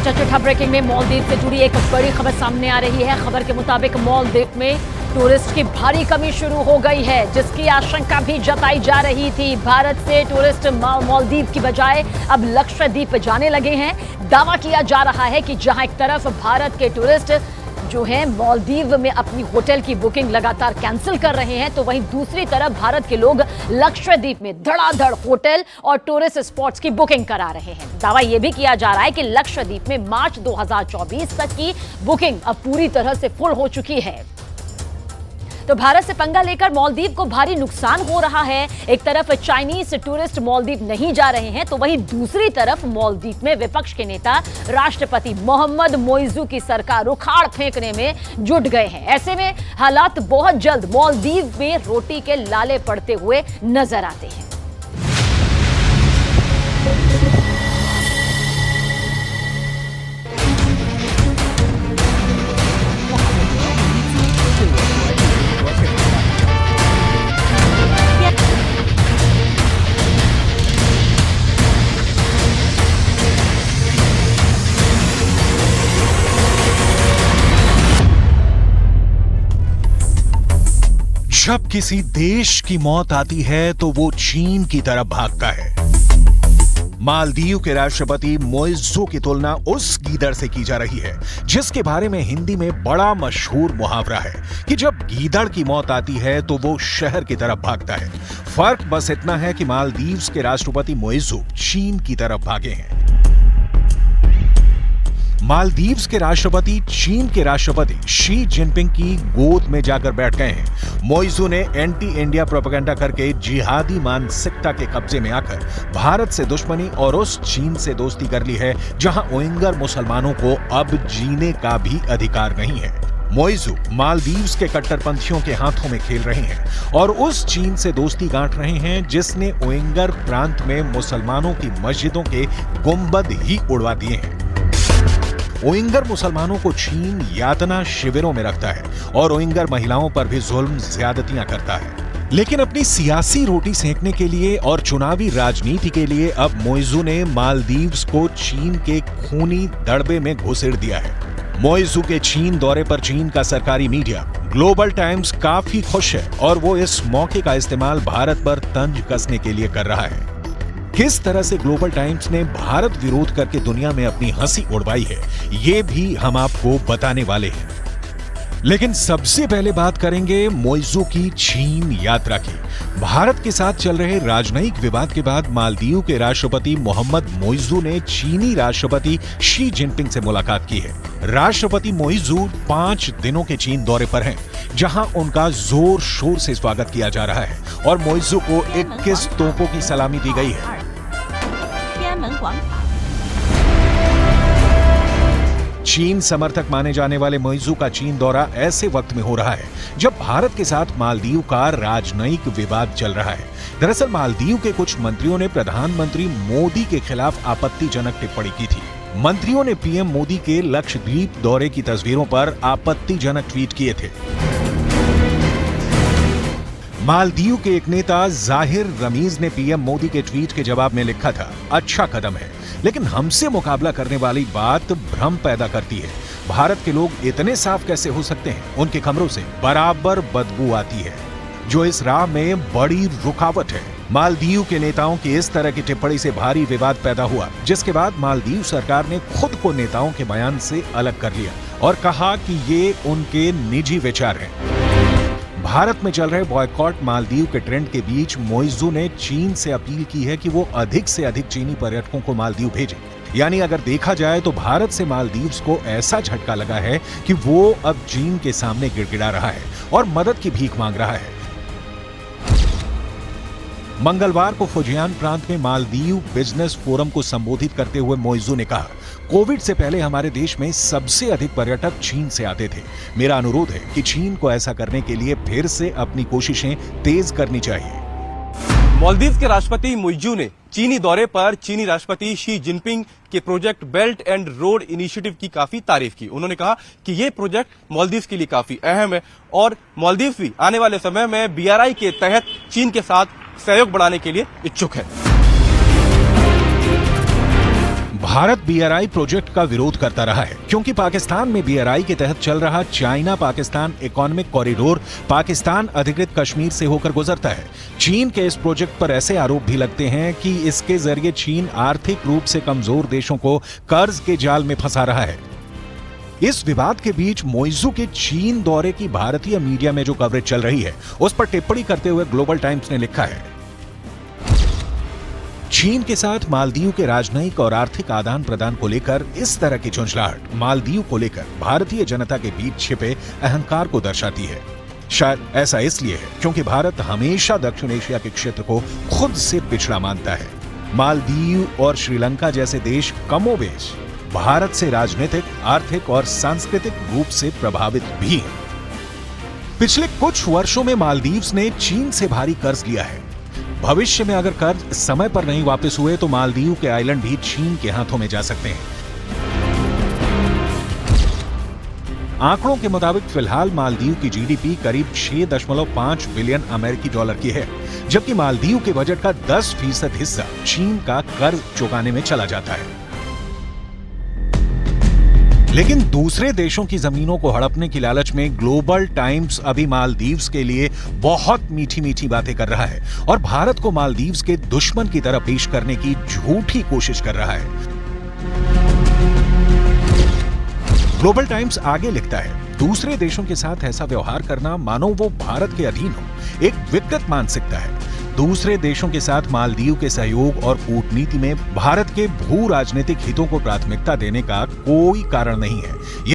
चटचटा breaking में मालदीव से जुड़ी एक बड़ी खबर सामने आ रही है। खबर के मुताबिक मालदीव में टूरिस्ट की भारी कमी शुरू हो गई है, जिसकी आशंका भी जताई जा रही थी। भारत से टूरिस्ट मालदीव की बजाय अब लक्षद्वीप जाने लगे हैं। दावा किया जा रहा है कि जहां एक तरफ भारत के टूरिस्ट जो है मालदीव में अपनी होटल की बुकिंग लगातार कैंसिल कर रहे हैं, तो वहीं दूसरी तरफ भारत के लोग लक्षद्वीप में धड़ाधड़ होटल और टूरिस्ट स्पॉट्स की बुकिंग करा रहे हैं। दावा यह भी किया जा रहा है कि लक्षद्वीप में मार्च 2024 तक की बुकिंग अब पूरी तरह से फुल हो चुकी है। तो भारत से पंगा लेकर मालदीव को भारी नुकसान हो रहा है। एक तरफ चाइनीज टूरिस्ट मालदीव नहीं जा रहे हैं, तो वहीं दूसरी तरफ मालदीव में विपक्ष के नेता राष्ट्रपति मोहम्मद मोइजू की सरकार उखाड़ फेंकने में जुट गए हैं। ऐसे में हालात बहुत जल्द मालदीव में रोटी के लाले पड़ते हुए नजर आते हैं। जब किसी देश की मौत आती है तो वो चीन की तरफ भागता है। मालदीव के राष्ट्रपति मोइज़ू की तुलना उस गीदड़ से की जा रही है, जिसके बारे में हिंदी में बड़ा मशहूर मुहावरा है कि जब गीदड़ की मौत आती है तो वो शहर की तरफ भागता है। फर्क बस इतना है कि मालदीव के राष्ट्रपति मोइज़ू चीन की तरफ भागे हैं। मालदीव के राष्ट्रपति चीन के राष्ट्रपति शी जिनपिंग की गोद में जाकर बैठ गए हैं। मोइज़ू ने एंटी इंडिया प्रोपेगेंडा करके जिहादी मानसिकता के कब्जे में आकर भारत से दुश्मनी और उस चीन से दोस्ती कर ली है, जहां उइगर मुसलमानों को अब जीने का भी अधिकार नहीं है। मोइज़ू मालदीव के कट्टरपंथियों के हाथों में खेल रहे हैं और उस चीन से दोस्ती गांठ रहे हैं जिसने उइगर प्रांत में मुसलमानों की मस्जिदों के गुंबद ही उड़वा दिए हैं। उइगर मुसलमानों को चीन यातना शिविरों में रखता है और उइगर महिलाओं पर भी जुल्म ज्यादतियां करता है। लेकिन अपनी सियासी रोटी सेकने के लिए और चुनावी राजनीति के लिए अब मोइज़ू ने मालदीव को चीन के खूनी दड़बे में घुसेड़ दिया है। मोइज़ू के चीन दौरे पर चीन का सरकारी मीडिया ग्लोबल टाइम्स काफी खुश है और वो इस मौके का इस्तेमाल भारत पर तंज कसने के लिए कर रहा है। किस तरह से ग्लोबल टाइम्स ने भारत विरोध करके दुनिया में अपनी हंसी उड़वाई है, ये भी हम आपको बताने वाले हैं। लेकिन सबसे पहले बात करेंगे मोइज़ू की चीन यात्रा की। भारत के साथ चल रहे राजनयिक विवाद के बाद मालदीव के राष्ट्रपति मोहम्मद मोइज़ू ने चीनी राष्ट्रपति शी जिनपिंग से मुलाकात की है। राष्ट्रपति मोइज़ू 5 दिनों के चीन दौरे पर हैं, जहां उनका जोर शोर से स्वागत किया जा रहा है और मोइज़ू को 21 तोपों की सलामी दी गई है। चीन समर्थक माने जाने वाले मोइज़ू का चीन दौरा ऐसे वक्त में हो रहा है जब भारत के साथ मालदीव का राजनयिक विवाद चल रहा है। दरअसल मालदीव के कुछ मंत्रियों ने प्रधानमंत्री मोदी के खिलाफ आपत्तिजनक टिप्पणी की थी। मंत्रियों ने पीएम मोदी के लक्षद्वीप दौरे की तस्वीरों पर आपत्तिजनक ट्वीट किए थे। मालदीव के एक नेता जाहिर रमीज ने पीएम मोदी के ट्वीट के जवाब में लिखा था, अच्छा कदम है, लेकिन हमसे मुकाबला करने वाली बात भ्रम पैदा करती है। भारत के लोग इतने साफ कैसे हो सकते हैं? उनके कमरों से बराबर बदबू आती है, जो इस राह में बड़ी रुकावट है। मालदीव के नेताओं की इस तरह की टिप्पणी से भारी विवाद पैदा हुआ, जिसके बाद मालदीव सरकार ने खुद को नेताओं के बयान से अलग कर लिया और कहा कि ये उनके निजी विचार हैं। भारत में चल रहे बॉयकॉट मालदीव के ट्रेंड के बीच मोइज़ू ने चीन से अपील की है कि वो अधिक से अधिक चीनी पर्यटकों को मालदीव भेजें। यानी अगर देखा जाए तो भारत से मालदीव को ऐसा झटका लगा है कि वो अब चीन के सामने गिड़गिड़ा रहा है और मदद की भीख मांग रहा है। मंगलवार को फुजियान प्रांत में मालदीव बिजनेस फोरम को संबोधित करते हुए मोइज़ू ने कहा, कोविड से पहले हमारे देश में सबसे अधिक पर्यटक चीन से आते थे। मेरा अनुरोध है कि चीन को ऐसा करने के लिए फिर से अपनी कोशिशें तेज करनी चाहिए। मालदीव के राष्ट्रपति मोइज़ू ने चीनी दौरे पर चीनी राष्ट्रपति शी जिनपिंग के project belt and road initiative की काफी तारीफ की। उन्होंने कहा कि ये प्रोजेक्ट मालदीव के लिए काफी अहम है और मालदीव भी आने वाले समय में BRI के तहत चीन के साथ सहयोग बढ़ाने के लिए इच्छुक है। भारत BRI प्रोजेक्ट का विरोध करता रहा है क्योंकि पाकिस्तान में BRI के तहत चल रहा China Pakistan economic corridor Pakistan अधिकृत कश्मीर से होकर गुजरता है। चीन के इस प्रोजेक्ट पर ऐसे आरोप भी लगते हैं कि इसके जरिए चीन आर्थिक रूप से कमजोर देशों को कर्ज के जाल में फंसा रहा है। इस विवाद के बीच मोइजू के चीन दौरे की भारतीय मीडिया में जो कवरेज चल रही है उस पर टिप्पणी करते हुए ग्लोबल टाइम्स ने लिखा है, चीन के साथ मालदीव के राजनयिक और आर्थिक आदान प्रदान को लेकर इस तरह की चुंचलाहट मालदीव को लेकर भारतीय जनता के बीच छिपे अहंकार को दर्शाती है। शायद ऐसा इसलिए है क्योंकि भारत हमेशा दक्षिण एशिया के क्षेत्र को खुद से पिछड़ा मानता है। मालदीव और श्रीलंका जैसे देश कमोबेश भारत से राजनीतिक, आर्थिक और सांस्कृतिक रूप से प्रभावित भी हैं। पिछले कुछ वर्षों में मालदीव्स ने चीन से भारी कर्ज लिया है। भविष्य में अगर कर्ज समय पर नहीं वापस हुए तो मालदीव के आइलैंड भी चीन के हाथों में जा सकते हैं। आंकड़ों के मुताबिक फिलहाल मालदीव की GDP करीब 6.5 बिलियन अमेरिकी डॉलर की है, जबकि मालदीव के बजट का 10% हिस्सा चीन का कर्ज चुकाने में चला जाता है। लेकिन दूसरे देशों की जमीनों को हड़पने की लालच में ग्लोबल टाइम्स अभी मालदीव्स के लिए बहुत मीठी मीठी बातें कर रहा है और भारत को मालदीव्स के दुश्मन की तरह पेश करने की झूठी कोशिश कर रहा है। ग्लोबल टाइम्स आगे लिखता है, दूसरे देशों के साथ ऐसा व्यवहार करना मानो वो भारत के अधीन हो, एक विकृत मानसिकता है। दूसरे देशों के साथ मालदीव के सहयोग और कूटनीति में भारत के भू राजनीतिक हितों को प्राथमिकता देने का कोई कारण नहीं है।